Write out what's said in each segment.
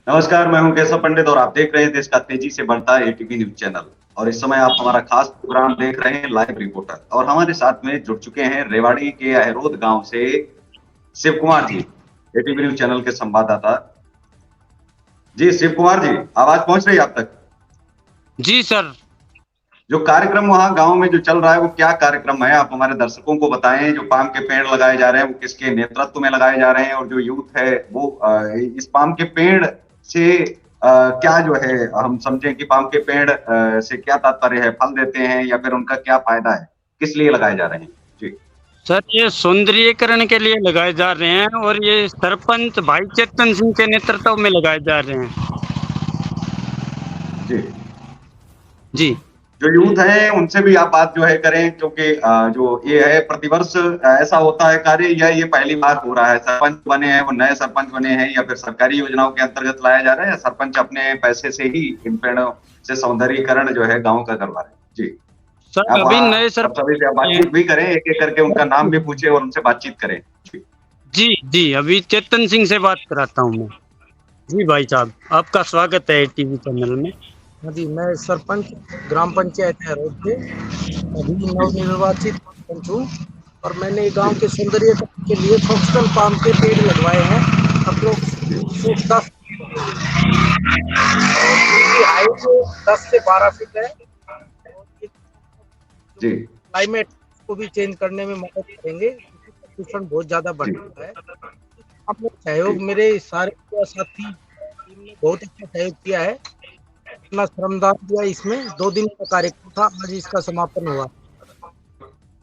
नमस्कार, मैं हूं केशव पंडित और आप देख रहे हैं देश का तेजी से बढ़ता एटीपी न्यूज चैनल। और इस समय आप हमारा खास प्रोग्राम देख रहे हैं लाइव रिपोर्टर, और हमारे साथ में जुड़ चुके हैं रेवाड़ी के अहरोद गांव से Shiv Kumar ji, ATP news channel के संवाददाता। जी शिव कुमार जी, आवाज पहुंच रही है आप तक? जी सर। जो कार्यक्रम वहाँ गांव में जो चल रहा है वो क्या कार्यक्रम है, आप हमारे दर्शकों को बताएं। जो पाम के पेड़ लगाए जा रहे हैं वो किसके नेतृत्व में लगाए जा रहे हैं, और जो यूथ है वो इस पाम के पेड़ से क्या जो है हम समझें कि पाम के पेड़ से क्या तात्पर्य है, फल देते हैं या फिर उनका क्या फायदा है, किस लिए लगाए जा रहे हैं? जी सर, ये सौंदर्यीकरण के लिए लगाए जा रहे हैं और ये सरपंच भाई चेतन सिंह के नेतृत्व में लगाए जा रहे हैं। जी जी जो यूथ है उनसे भी आप बात जो है करें, क्योंकि जो ये है प्रतिवर्ष ऐसा होता है कार्य, या ये पहली बार हो रहा है? सरपंच बने हैं वो नए सरपंच बने हैं या फिर सरकारी योजनाओं के अंतर्गत लाया जा रहा है, या सरपंच अपने पैसे से ही इन पेड़ों से सौंदर्यीकरण जो है गाँव का करवा रहे हैं? जी सर, आप अभी नए सब सभी से आप सरपंच बातचीत भी करें, एक एक करके उनका नाम भी पूछे और उनसे बातचीत करें। जी जी जी अभी चेतन सिंह से बात कराता हूँ मैं। जी भाई साहब, आपका स्वागत है टीवी चैनल में। हाँ जी, मैं सरपंच ग्राम पंचायत अहरोद से अभी नवनिर्वाचित सरपंच हूँ और मैंने गांव के सौंदर्यीकरण के लिए फोक्सटेल पाम के पेड़ लगवाए हैं। अप्रोक्स 10 हाइट 10 से 12 फीट है और जी क्लाइमेट को भी चेंज करने में मदद करेंगे, क्योंकि प्रदूषण बहुत ज्यादा बढ़ रहा है। आपने सहयोग, मेरे सारे साथी टीम ने बहुत अच्छा सहयोग किया है, अपना श्रमदान दिया। इसमें 2 दिन का कार्यक्रम था, आज इसका समापन हुआ।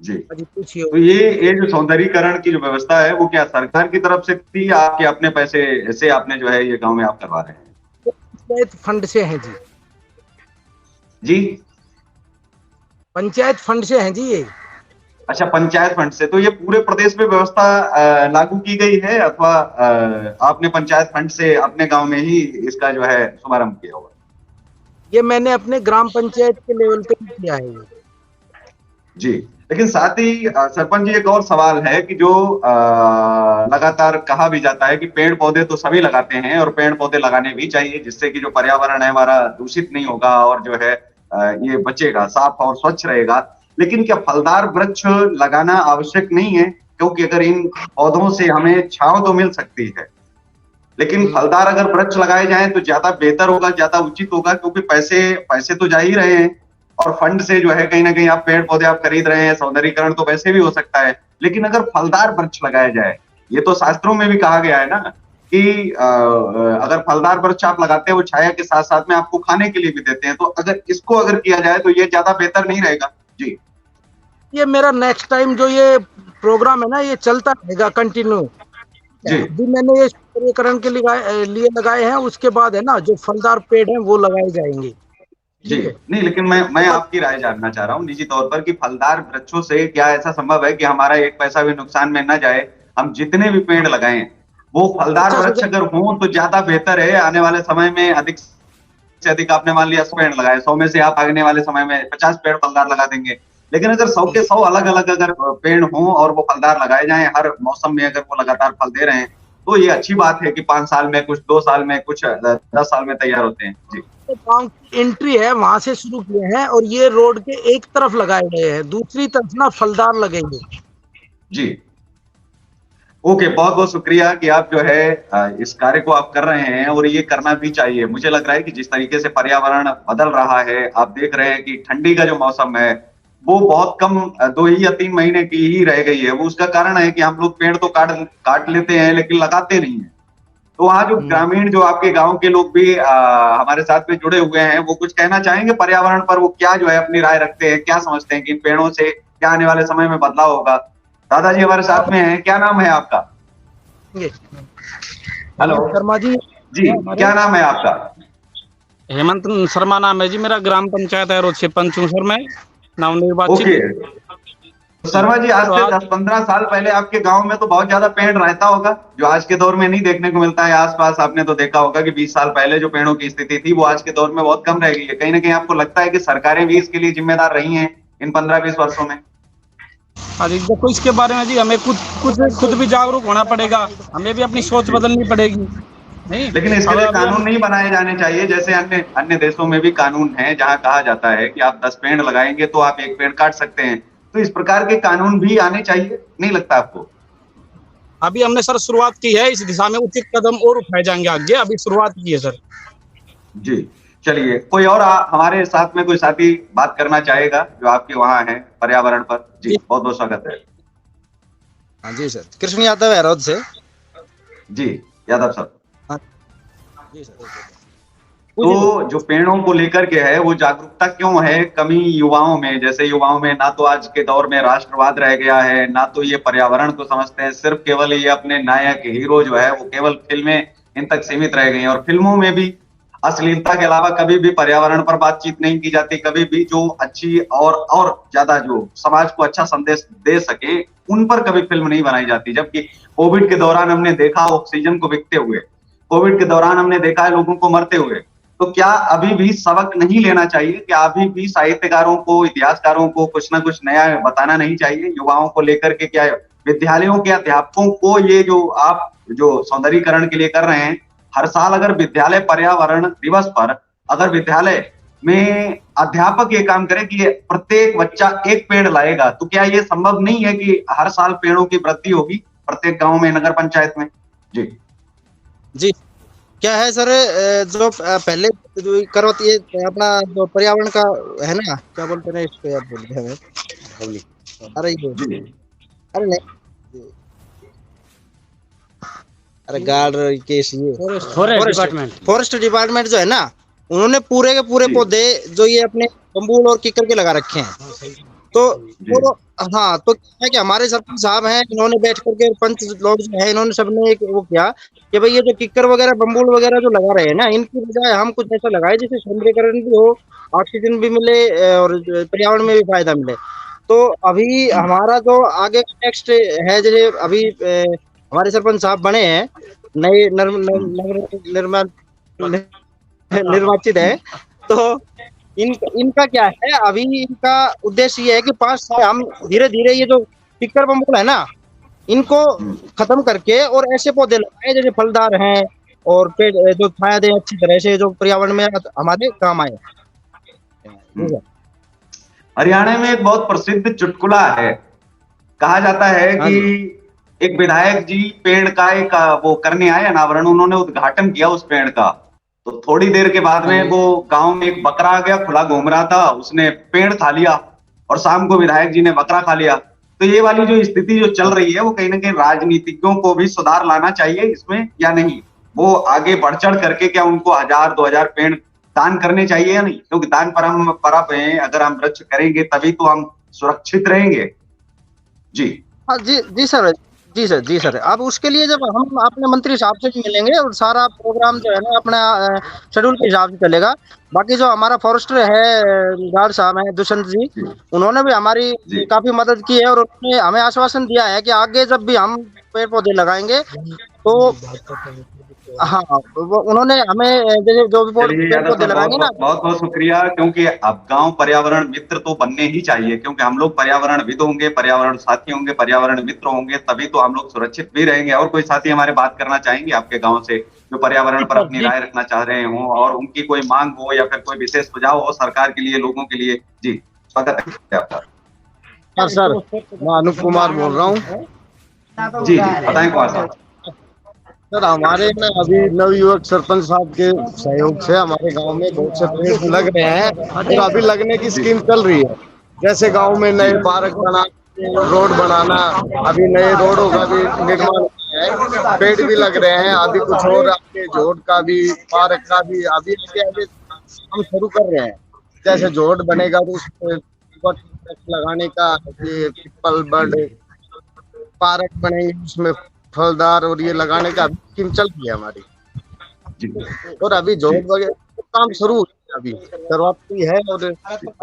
जी जी पूछिए। तो ये जो सौंदर्यीकरण की जो व्यवस्था है वो क्या सरकार की तरफ से थी या आपके अपने पैसे से आपने जो है ये गांव में आप करवा रहे हैं? पंचायत फंड से हैं जी। जी पंचायत फंड से हैं जी ये। अच्छा, पंचायत फंड से। तो ये पूरे प्रदेश में व्यवस्था लागू की गई है, अथवा आपने पंचायत फंड से अपने गांव में ही इसका जो है शुभारंभ किया होगा? ये मैंने अपने ग्राम पंचायत के लेवल पे किया है ये। जी लेकिन साथ ही सरपंच जी, एक और सवाल है कि जो लगातार कहा भी जाता है कि पेड़ पौधे तो सभी लगाते हैं और पेड़ पौधे लगाने भी चाहिए, जिससे कि जो पर्यावरण है हमारा दूषित नहीं होगा और जो है ये बचेगा, साफ और स्वच्छ रहेगा। लेकिन क्या फलदार वृक्ष लगाना आवश्यक नहीं है? क्योंकि अगर इन पौधों से हमें छांव तो मिल सकती है, लेकिन फलदार अगर वृक्ष लगाए जाएं तो ज्यादा बेहतर होगा, ज्यादा उचित होगा, क्योंकि पैसे पैसे तो जा ही रहे हैं और फंड से जो है कहीं ना कहीं आप पेड़ पौधे आप खरीद रहे हैं, सौंदर्यीकरण तो वैसे भी हो सकता है। लेकिन अगर फलदार वृक्ष लगाया जाए, ये तो शास्त्रों में भी कहा गया है ना कि अगर फलदार वृक्ष आप लगाते हैं वो छाया के साथ साथ में आपको खाने के लिए भी देते हैं, तो अगर इसको अगर किया जाए तो ये ज्यादा बेहतर नहीं रहेगा? जी ये मेरा नेक्स्ट टाइम जो ये प्रोग्राम है ना, ये चलता रहेगा कंटिन्यू। जी अभी मैंने ये सौंदर्यीकरण के लिए लगाए हैं, उसके बाद है ना जो फलदार पेड़ हैं वो लगाए जाएंगे। जी नहीं, लेकिन मैं आपकी राय जानना चाह रहा हूँ निजी तौर पर कि फलदार वृक्षों से क्या ऐसा संभव है कि हमारा एक पैसा भी नुकसान में ना जाए? हम जितने भी पेड़ लगाएं वो फलदार वृक्ष अगर हों तो ज्यादा बेहतर है। आने वाले समय में अधिक से अधिक, आपने मान लिया 100 पेड़ लगाए, 100 में से आप आगने वाले समय में 50 पेड़ फलदार लगा देंगे। लेकिन अगर 100 के 100 अलग अलग अगर पेड़ हों और वो फलदार लगाए जाएं हर मौसम में, अगर वो लगातार फल दे रहे हैं, तो ये अच्छी बात है कि 5 साल में कुछ, 2 साल में कुछ, 10 साल में तैयार होते हैं। जी गांव की एंट्री है वहां से शुरू किए हैं और ये रोड के एक तरफ लगाए गए हैं, दूसरी तरफ ना फलदार लगेंगे। जी ओके, बहुत बहुत शुक्रिया कि आप जो है इस कार्य को आप कर रहे हैं, और ये करना भी चाहिए। मुझे लग रहा है कि जिस तरीके से पर्यावरण बदल रहा है, आप देख रहे हैं कि ठंडी का जो मौसम है वो बहुत कम 2 या 3 महीने की ही रह गई है। वो उसका कारण है कि हम लोग पेड़ तो काट लेते हैं लेकिन लगाते नहीं है। तो वहाँ जो ग्रामीण, जो आपके गांव के लोग भी हमारे साथ में जुड़े हुए हैं, वो कुछ कहना चाहेंगे पर्यावरण पर? वो क्या जो है अपनी राय रखते हैं, क्या समझते हैं कि इन पेड़ों से क्या आने वाले समय में बदलाव होगा? दादाजी हमारे साथ में हैं, क्या नाम है आपका? हेलो शर्मा जी। जी, क्या नाम है आपका? हेमंत शर्मा नाम है जी मेरा। ग्राम पंचायत अहरोद से पंच हूँ सर मैं, नवनिर्वाचित। ओके तो शर्मा जी, आज से 10-15 साल पहले आपके गांव में तो बहुत ज्यादा पेड़ रहता होगा, जो आज के दौर में नहीं देखने को मिलता है आसपास। आपने तो देखा होगा कि 20 साल पहले जो पेड़ों की स्थिति थी वो आज के दौर में बहुत कम रह गई है। कहीं ना कहीं आपको लगता है कि सरकारें भी इसके लिए जिम्मेदार रही हैं इन 15-20 वर्षों में? अरे देखो, इसके बारे में जी हमें खुद भी जागरूक होना पड़ेगा, हमें भी अपनी सोच बदलनी पड़ेगी। नहीं, लेकिन इसके अब लिए अभी कानून हम नहीं बनाए जाने चाहिए, जैसे अन्य अन्य देशों में भी कानून है जहां कहा जाता है कि आप 10 पेड़ लगाएंगे तो आप 1 पेड़ काट सकते हैं। तो इस प्रकार के कानून भी आने चाहिए, नहीं लगता आपको? अभी हमने सर शुरुआत की है, इस दिशा में उचित कदम और उठाए जाएंगे आगे, अभी शुरुआत की है सर। जी, चलिए कोई और हमारे साथ में कोई साथी बात करना चाहेगा जो आपके वहां है पर्यावरण पर? जी, जी बहुत-बहुत स्वागत है। हाँ जी सर, कृष्ण यादव है हरौद से। जी, यादव साहब। हाँ जी सर। तो जो पेड़ों को लेकर के है वो जागरूकता क्यों है कमी युवाओं में? जैसे युवाओं में ना तो आज के दौर में राष्ट्रवाद रह गया है, ना तो ये पर्यावरण को समझते हैं, सिर्फ केवल ये अपने नायक हीरो जो है वो केवल फिल्में इन तक सीमित रह गई हैं और फिल्मों में भी अश्लीलता के अलावा कभी भी पर्यावरण पर बातचीत नहीं की जाती, कभी भी जो अच्छी और ज्यादा जो समाज को अच्छा संदेश दे सके उन पर कभी फिल्म नहीं बनाई जाती। जबकि कोविड के दौरान हमने देखा ऑक्सीजन को बिकते हुए, कोविड के दौरान हमने देखा है लोगों को मरते हुए। तो क्या अभी भी सबक नहीं लेना चाहिए? क्या अभी भी साहित्यकारों को, इतिहासकारों को कुछ ना कुछ नया बताना नहीं चाहिए युवाओं को लेकर के? क्या विद्यालयों के अध्यापकों को ये जो आप जो सौंदर्यीकरण के लिए कर रहे हैं, हर साल अगर विद्यालय पर्यावरण दिवस पर अगर विद्यालय में अध्यापक ये काम करे कि प्रत्येक बच्चा 1 पेड़ लाएगा, तो क्या ये संभव नहीं है कि हर साल पेड़ों की वृद्धि होगी प्रत्येक गांव में, नगर पंचायत में? जी जी क्या है सर, जो पहले जो करवती है अपना जो पर्यावरण का है ना, क्या बोलते हैं इसको यार, भूल गया मैं। अरे ये जी अरे नहीं, अरे गार्ड केस ये फॉरेस्ट डिपार्टमेंट जो है ना, उन्होंने पूरे के पूरे जी पौधे जो ये अपने बम्बूल और कीकर के लगा रखे हैं। तो जी वो हाँ, तो क्या है कि हमारे सरपंच साहब हैं, इन्होंने बैठ करके पंच लोग जो है, इन्होंने सबने एक वो किया कि भाई ये जो किक्कर वगैरह बम्बूल वगैरह जो लगा रहे हैं ना, इनकी बजाय हम कुछ ऐसा लगाए जिससे सौंदर्यीकरण भी हो, ऑक्सीजन भी मिले और पर्यावरण में भी फायदा मिले। तो अभी हमारा जो आगे नेक्स्ट है, जैसे अभी हमारे सरपंच साहब बने हैं, नए निर्वाचित है। तो इनका क्या है, अभी इनका उद्देश्य ये है कि 5 साल हम धीरे धीरे ये जो टिक्कर बम्बूल है ना, इनको खत्म करके और ऐसे पौधे लगाए जैसे फलदार हैं और पेड़ जो छाया दे अच्छी तरह से, जो पर्यावरण में हमारे काम आए। हरियाणा में एक बहुत प्रसिद्ध चुटकुला है। कहा जाता है कि एक विधायक जी पेड़ का एक वो करने आए अनावरण, उन्होंने उद्घाटन किया उस पेड़ का। तो थोड़ी देर के बाद में वो गांव में एक बकरा आ गया, खुला घूम रहा था, उसने पेड़ खा लिया और शाम को विधायक जी ने बकरा खा लिया। तो ये वाली जो स्थिति जो चल रही है वो कहीं ना कहीं राजनीतिज्ञों को भी सुधार लाना चाहिए इसमें या नहीं? वो आगे बढ़ चढ़ करके क्या उनको 1000-2000 पेड़ दान करने चाहिए या नहीं? क्योंकि दान पर हम परप हैं, अगर हम वृक्ष करेंगे तभी तो हम सुरक्षित रहेंगे। जी हाँ जी जी सर, जी सर, जी सर। अब उसके लिए जब हम अपने मंत्री साहब से भी मिलेंगे और सारा प्रोग्राम जो है ना अपना शेड्यूल के हिसाब से चलेगा। बाकी जो हमारा फॉरेस्टर है गार्ड साहब हैं दुष्यंत जी, उन्होंने भी हमारी काफी मदद की है और उन्होंने हमें आश्वासन दिया है कि आगे जब भी हम पेड़ पौधे लगाएंगे तो हाँ, वो उन्होंने हमें जैसे जो भी पेड़ पौधे लगाएंगे ना। बहुत बहुत शुक्रिया, क्योंकि अब गांव पर्यावरण मित्र तो बनने ही चाहिए, क्योंकि हम लोग पर्यावरणविद होंगे, पर्यावरण साथी होंगे, पर्यावरण मित्र होंगे, तभी तो हम लोग सुरक्षित भी रहेंगे। और कोई साथी हमारे बात करना चाहेंगे आपके गांव से जो पर्यावरण पर अपनी राय रखना चाह रहे हो और उनकी कोई मांग हो या फिर कोई विशेष सुझाव हो सरकार के लिए, लोगों के लिए? जी स्वागत है आपका। सर मैं अनूप कुमार बोल रहा हूँ। जी बताएं कुमार साहब। सर हमारे में अभी नवयुवक सरपंच साहब के सहयोग से हमारे गांव में बहुत से पेड़ लग रहे हैं और अभी लगने की स्कीम चल रही है। जैसे गांव में नए पार्क बना, रोड बनाना, अभी नए रोडों का भी निर्माण है, पेड़ भी लग रहे हैं। अभी कुछ और आपके जोड़ का भी, पार्क का भी अभी हम शुरू कर रहे हैं। जैसे जोड़ बनेगा तो उसमें लगाने का, ये पीपल बर्ड पार्क बनेंगे उसमें फलदार और ये लगाने का स्कीम चल रही है हमारी। और अभी जॉब वगैरह काम शुरू अभी शुरुआत की है और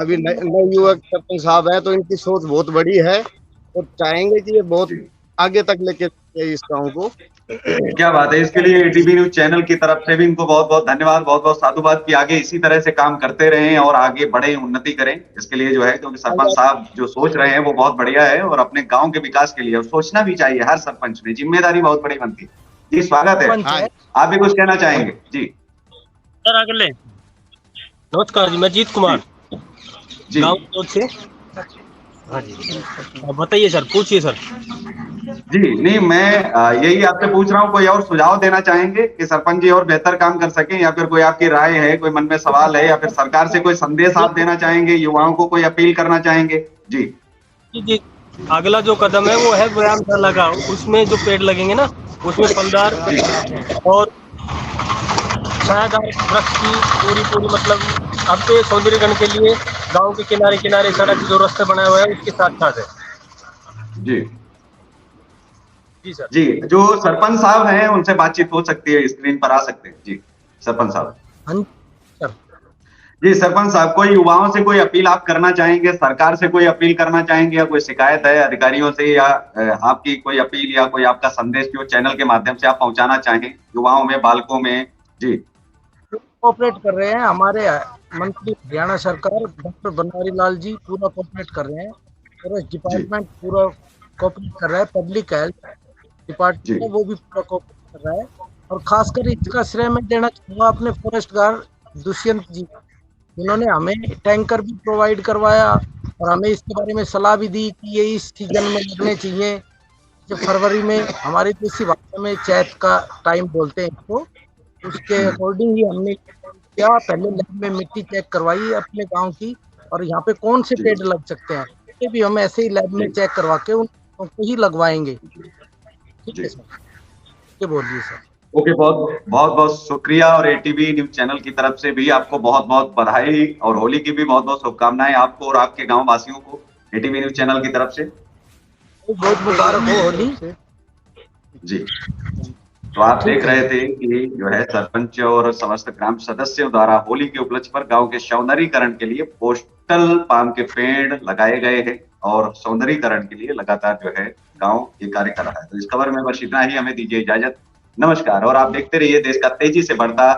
अभी नए युवक सरपंच साहब हैं तो इनकी सोच बहुत बड़ी है और चाहेंगे कि ये बहुत आगे तक लेके इस गाँव को। क्या बात है, इसके लिए एटीवी न्यूज चैनल की तरफ से भी इनको बहुत बहुत धन्यवाद, बहुत बहुत साधुवाद कि आगे इसी तरह से काम करते रहें और आगे बढ़े, उन्नति करें। इसके लिए जो है, क्योंकि सरपंच साहब जो सोच रहे हैं वो बहुत बढ़िया है और अपने गांव के विकास के लिए सोचना भी चाहिए। हर सरपंच में जिम्मेदारी बहुत बड़ी बनती है। जी स्वागत है, सरपंच है। आप भी कुछ कहना चाहेंगे? जी सर अगले। नमस्कार जी, मैं जीत कुमार जी गांव कोट से। हाँ जी, बताइए सर, पूछिए सर। जी नहीं, मैं यही आपसे पूछ रहा हूँ, कोई और सुझाव देना चाहेंगे कि सरपंच जी और बेहतर काम कर सकें, या फिर कोई आपकी राय है, कोई मन में सवाल है, या फिर सरकार से कोई संदेश आप देना चाहेंगे, युवाओं को कोई अपील करना चाहेंगे? जी जी, अगला जो कदम है वो है व्यायामशाला लगाओ, उसमें जो पेड़ लगेंगे ना, उसमें फलदार और छायादार वृक्ष की पूरी मतलब अब तो सौंदर्यीकरण के लिए गांव के किनारे किनारे सड़क जो रास्ते बनाया हुआ है उसके साथ साथ है। जी जी सर। जी, जो सरपंच साहब हैं उनसे बातचीत हो सकती है, स्क्रीन पर आ सकते हैं। जी सरपंच साहब। हाँ जी सर। जी सरपंच साहब, कोई युवाओं से कोई अपील आप करना चाहेंगे, सरकार से कोई अपील करना चाहेंगे, या कोई शिकायत है अधिकारियों से, या आपकी कोई अपील या कोई आपका संदेश जो चैनल के माध्यम से आप पहुंचाना चाहें युवाओं में, बालकों में? जी कोऑपरेट कर रहे हैं हमारे मंत्री हरियाणा सरकार डॉक्टर बनवारी लाल जी पूरा कोऑपरेट कर रहे हैं, फॉरेस्ट डिपार्टमेंट पूरा कोऑपरेट कर रहा है, पब्लिक हेल्थ डिपार्टमेंट है वो भी पूरा कोऑपरेट कर रहा है। और खासकर इसका श्रेय मैं देना चाहूँगा अपने फॉरेस्ट गार्ड दुष्यंत जी, जिन्होंने हमें टैंकर भी प्रोवाइड करवाया और हमें इसके बारे में सलाह भी दी कि ये इस सीजन में लगने चाहिए। जो फरवरी में हमारी देसी भाषा में चैत का टाइम बोलते हैं इसको, उसके अकॉर्डिंग ही हमने क्या पहले लैब में मिट्टी चेक करवाई अपने गांव की, और यहाँ पे कौन से पेड़ लग सकते हैं ये भी हम ऐसे ही लैब में चेक करवा के उनको ही लगवाएंगे। ठीक है सर, ये बोलिए सर। ओके, बहुत बहुत शुक्रिया, और एटीवी न्यूज चैनल की तरफ से भी आपको बहुत बहुत बधाई, और होली की भी बहुत बहुत शुभकामनाएं आपको और आपके गांव वासियों को एटीवी न्यूज चैनल की तरफ से। बहुत मुबारक हो होली। जी, तो आप देख रहे थे कि जो है सरपंच और समस्त ग्राम सदस्यों द्वारा होली के उपलक्ष्य पर गांव के सौंदर्यीकरण के लिए पोस्टल पाम के पेड़ लगाए गए हैं, और सौंदर्यीकरण के लिए लगातार जो है गांव ये कार्य कर रहा है। तो इस खबर में बस इतना ही, हमें दीजिए इजाजत, नमस्कार। और आप देखते रहिए देश का तेजी से बढ़ता